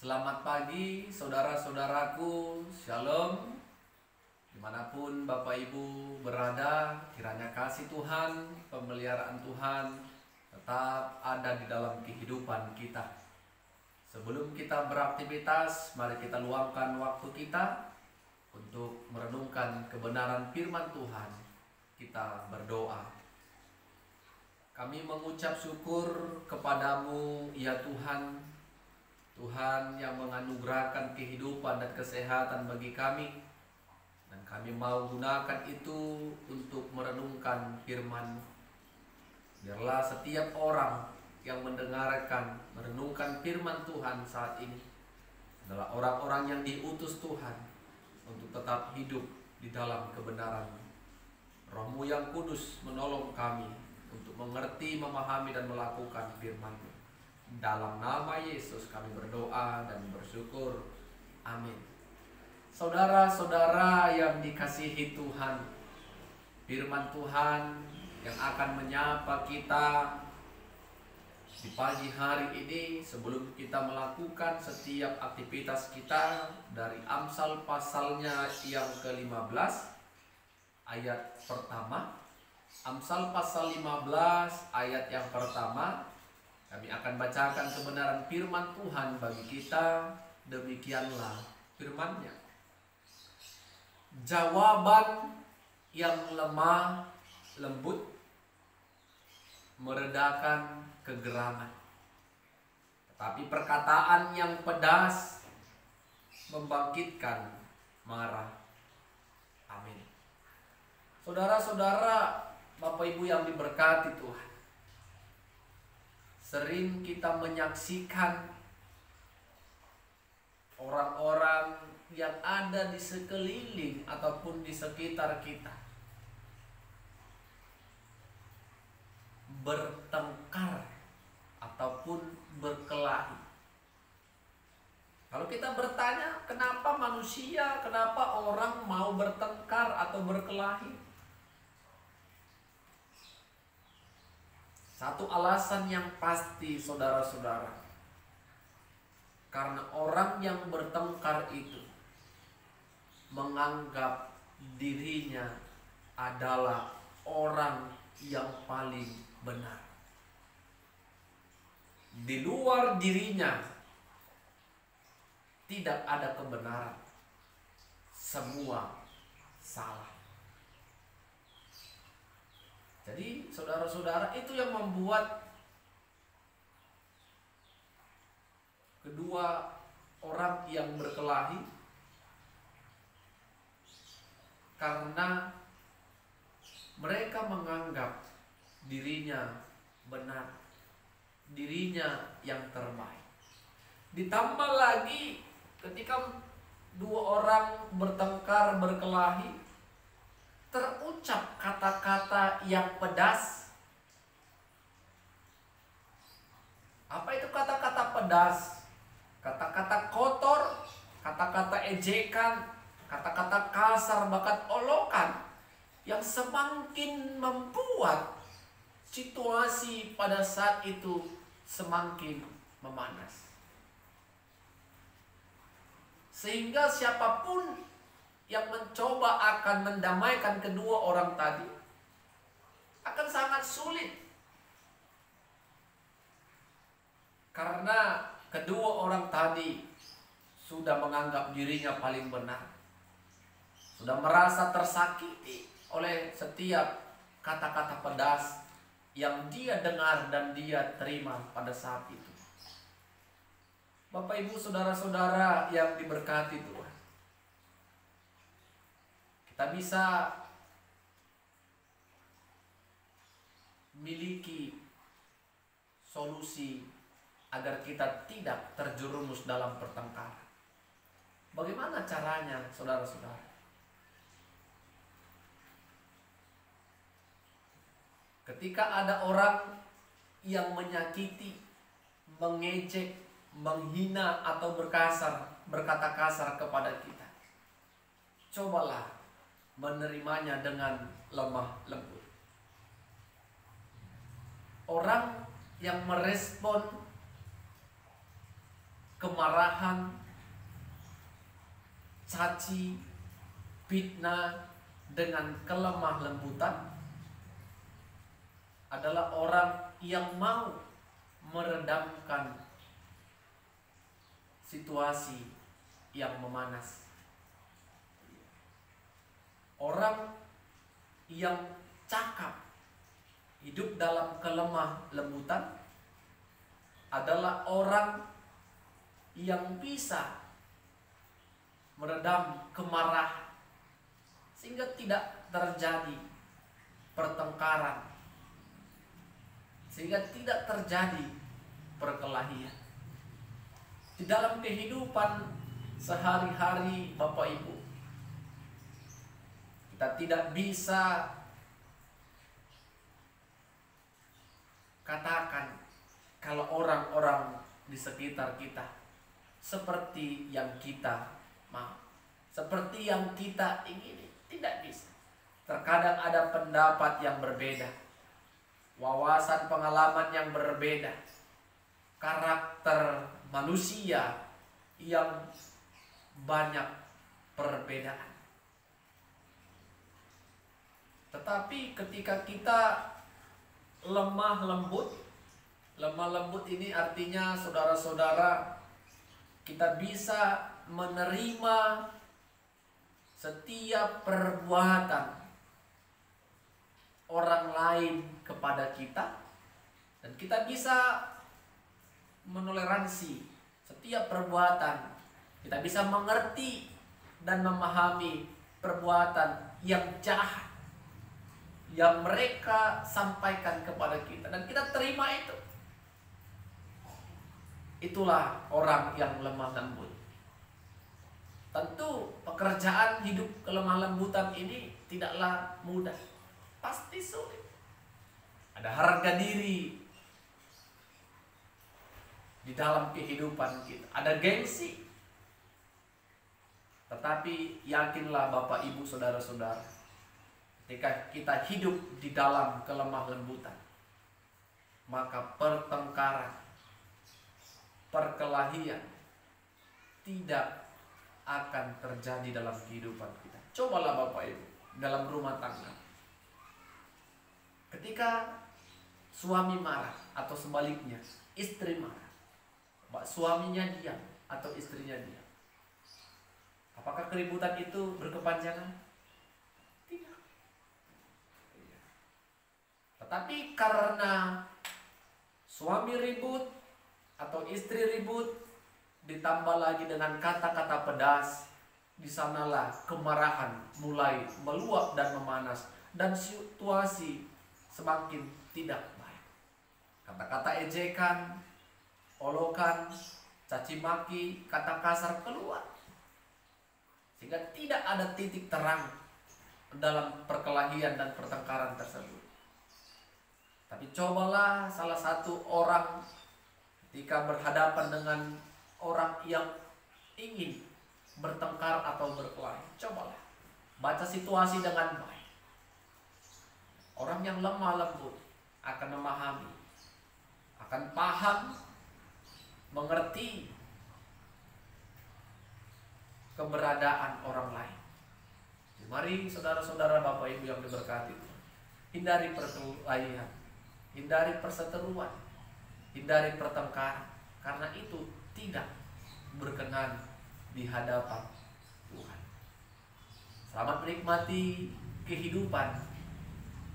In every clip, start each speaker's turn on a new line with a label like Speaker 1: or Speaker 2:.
Speaker 1: Selamat pagi saudara-saudaraku, Shalom. Dimanapun Bapak Ibu berada, kiranya kasih Tuhan, pemeliharaan Tuhan tetap ada di dalam kehidupan kita. Sebelum kita beraktivitas, mari kita luangkan waktu kita untuk merenungkan kebenaran firman Tuhan. Kita berdoa. Kami mengucap syukur kepadamu ya Tuhan, Tuhan yang menganugerahkan kehidupan dan kesehatan bagi kami. Dan kami mau gunakan itu untuk merenungkan firman. Biarlah setiap orang yang mendengarkan, merenungkan firman Tuhan saat ini adalah orang-orang yang diutus Tuhan untuk tetap hidup di dalam kebenaran. Roh-Mu yang kudus menolong kami untuk mengerti, memahami, dan melakukan firman-Mu. Dalam nama Yesus kami berdoa dan bersyukur. Amin. Saudara-saudara yang dikasihi Tuhan, firman Tuhan yang akan menyapa kita di pagi hari ini sebelum kita melakukan setiap aktivitas kita dari Amsal pasalnya yang ke-15 ayat pertama. Amsal pasal 15 ayat yang pertama. Kami akan bacakan kebenaran firman Tuhan bagi kita. Demikianlah firman-Nya. Jawaban yang lemah lembut meredakan kegeraman, tetapi perkataan yang pedas membangkitkan marah. Amin. Saudara-saudara, Bapak Ibu yang diberkati Tuhan, sering kita menyaksikan orang-orang yang ada di sekeliling ataupun di sekitar kita bertengkar ataupun berkelahi. Kalau kita bertanya, kenapa manusia, kenapa orang mau bertengkar atau berkelahi? Satu alasan yang pasti, saudara-saudara, karena orang yang bertengkar itu menganggap dirinya adalah orang yang paling benar. Di luar dirinya tidak ada kebenaran, semua salah. Jadi saudara-saudara, itu yang membuat kedua orang yang berkelahi, karena mereka menganggap dirinya benar, dirinya yang terbaik. Ditambah lagi ketika dua orang bertengkar, berkelahi, terucap kata-kata yang pedas. Apa itu kata-kata pedas? Kata-kata kotor, kata-kata ejekan, kata-kata kasar, bahkan olokan yang semakin membuat situasi pada saat itu semakin memanas. Sehingga siapapun yang mencoba akan mendamaikan kedua orang tadi akan sangat sulit. Karena kedua orang tadi sudah menganggap dirinya paling benar, sudah merasa tersakiti oleh setiap kata-kata pedas yang dia dengar dan dia terima pada saat itu. Bapak Ibu saudara-saudara yang diberkati Tuhan, kita bisa miliki solusi agar kita tidak terjerumus dalam pertengkaran. Bagaimana caranya, saudara-saudara? Ketika ada orang yang menyakiti, mengejek, menghina atau berkata kasar kepada kita, cobalah menerimanya dengan lemah lembut. Orang yang merespon kemarahan, caci, fitnah dengan kelemah lembutan adalah orang yang mau meredamkan situasi yang memanas. Orang yang cakap hidup dalam kelemah lembutan adalah orang yang bisa meredam kemarahan sehingga tidak terjadi pertengkaran, sehingga tidak terjadi perkelahian. Di dalam kehidupan sehari-hari Bapak Ibu, kita tidak bisa katakan kalau orang-orang di sekitar kita seperti yang kita mau, seperti yang kita ingini. Tidak bisa. Terkadang ada pendapat yang berbeda, wawasan pengalaman yang berbeda, karakter manusia yang banyak perbedaan. Tetapi ketika kita lemah lembut ini artinya saudara-saudara, kita bisa menerima setiap perbuatan orang lain kepada kita, dan kita bisa menoleransi setiap perbuatan. Kita bisa mengerti dan memahami perbuatan yang jahat yang mereka sampaikan kepada kita, dan kita terima itu. Itulah orang yang lemah lembut. Tentu pekerjaan hidup kelemah lembutan ini tidaklah mudah, pasti sulit. Ada harga diri di dalam kehidupan kita, ada gengsi. Tetapi yakinlah Bapak Ibu saudara-saudara, ketika kita hidup di dalam kelemah lembutan, maka pertengkaran, perkelahian tidak akan terjadi dalam kehidupan kita. Cobalah Bapak Ibu dalam rumah tangga, ketika suami marah atau sebaliknya istri marah, suaminya diam atau istrinya diam, apakah keributan itu berkepanjangan? Tidak. Tetapi karena suami ribut atau istri ribut, ditambah lagi dengan kata-kata pedas, di sanalah kemarahan mulai meluap dan memanas, dan situasi semakin tidak baik. Kata-kata ejekan, olokan, caci maki, kata kasar keluar, sehingga tidak ada titik terang dalam perkelahian dan pertengkaran tersebut. Tapi cobalah salah satu orang ketika berhadapan dengan orang yang ingin bertengkar atau berkelahi, cobalah baca situasi dengan baik. Orang yang lemah lembut akan memahami, akan paham, mengerti keberadaan orang lain. Mari saudara-saudara Bapak Ibu yang diberkati, hindari perkelahian, hindari perseteruan, hindari pertengkaran, karena itu tidak berkenan di hadapan Tuhan. Selamat menikmati kehidupan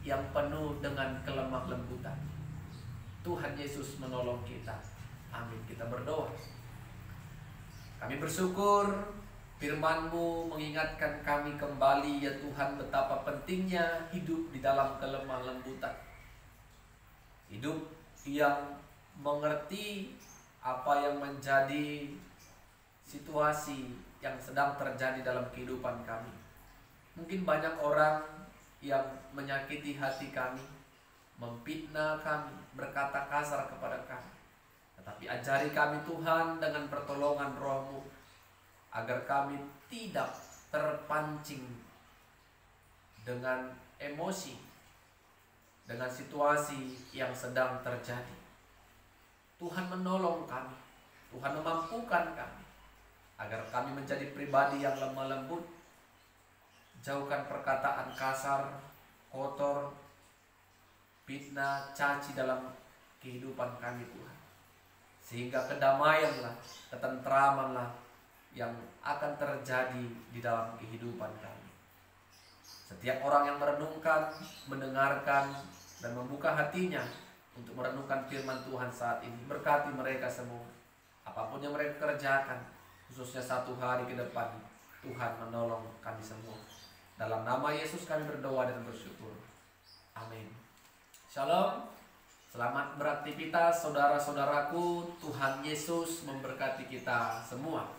Speaker 1: yang penuh dengan kelemah lembutan. Tuhan Yesus menolong kita. Amin. Kita berdoa. Kami bersyukur firman-Mu mengingatkan kami kembali, ya Tuhan, betapa pentingnya hidup di dalam kelemah lembutan. Hidup yang mengerti apa yang menjadi situasi yang sedang terjadi dalam kehidupan kami. Mungkin banyak orang yang menyakiti hati kami, memfitnah kami, berkata kasar kepada kami. Tetapi ajari kami Tuhan dengan pertolongan Roh-Mu, agar kami tidak terpancing dengan emosi, dengan situasi yang sedang terjadi. Tuhan menolong kami, Tuhan memampukan kami agar kami menjadi pribadi yang lemah lembut. Jauhkan perkataan kasar, kotor, fitnah, caci dalam kehidupan kami Tuhan. Sehingga kedamaianlah, ketentramanlah yang akan terjadi di dalam kehidupan kami. Setiap orang yang merenungkan, mendengarkan, dan membuka hatinya untuk merenungkan firman Tuhan saat ini, berkati mereka semua. Apapun yang mereka kerjakan, khususnya 1 hari ke depan, Tuhan menolong kami semua. Dalam nama Yesus kami berdoa dan bersyukur. Amin. Shalom. Selamat beraktivitas saudara-saudaraku. Tuhan Yesus memberkati kita semua.